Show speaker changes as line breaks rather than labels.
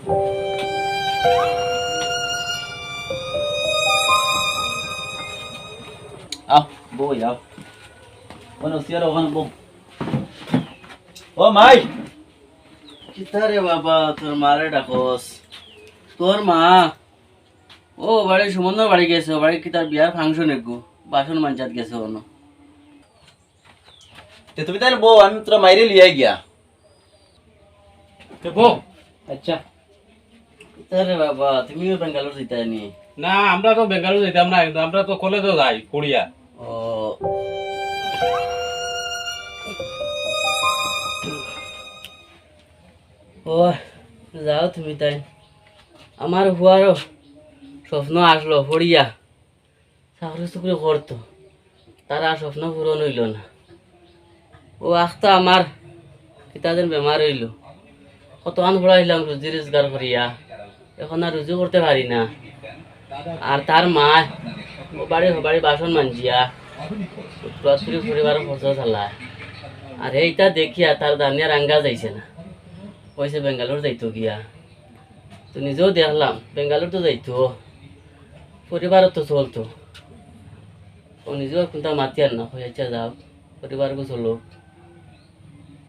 আও বই আও কোনো সিয়ার ওখানে বউ ও মাই কিতারে বাবা তোর মারে ডাকস তোর মা ও বাড়ি সুমন বাড়ি গেছে বাড়ি কি তার বিয়ার ফাংশন একগু বাসন মাঞ্চাত গেছে ওনো তে তুমি তাহলে বউ আমি তোরা মাইরে লিয়ে গিয়া
তো বউ আচ্ছা
কিতারে বাবা তুমিও বেঙ্গালোর যাইতা নি
না আমরা তো বেঙ্গালুরু যেতাম না কিন্তু আমরা তো কলেজও যাই পড়িয়া
ও ও যাও তুমি তাই আমার হুয়ারও স্বপ্ন আসলো পড়িয়া চাকরি চুকরি করতো তারা স্বপ্ন পূরণ হইল না ও আখতা আমার কিতাদের বেমার হইল কত আন পড়াইলাম রুজি রোজগার করিয়া এখন আর রুজি করতে পারি না আর তার মা ও বাড়ি বাড়ি বাসন মানজিয়া পুরাতপুরি পরিবার খরচ চালায় আর এইটা দেখিয়া তার দানিয়া রাঙ্গা যাইছে না কইছে বেঙ্গালোর যাইতো গিয়া তো নিজেও দেখলাম বেঙ্গালোর তো যাইতো পরিবারও তো চলতো ও নিজেও কিন্তু মাতিয়ার না হয়ে যাও পরিবারকে চলো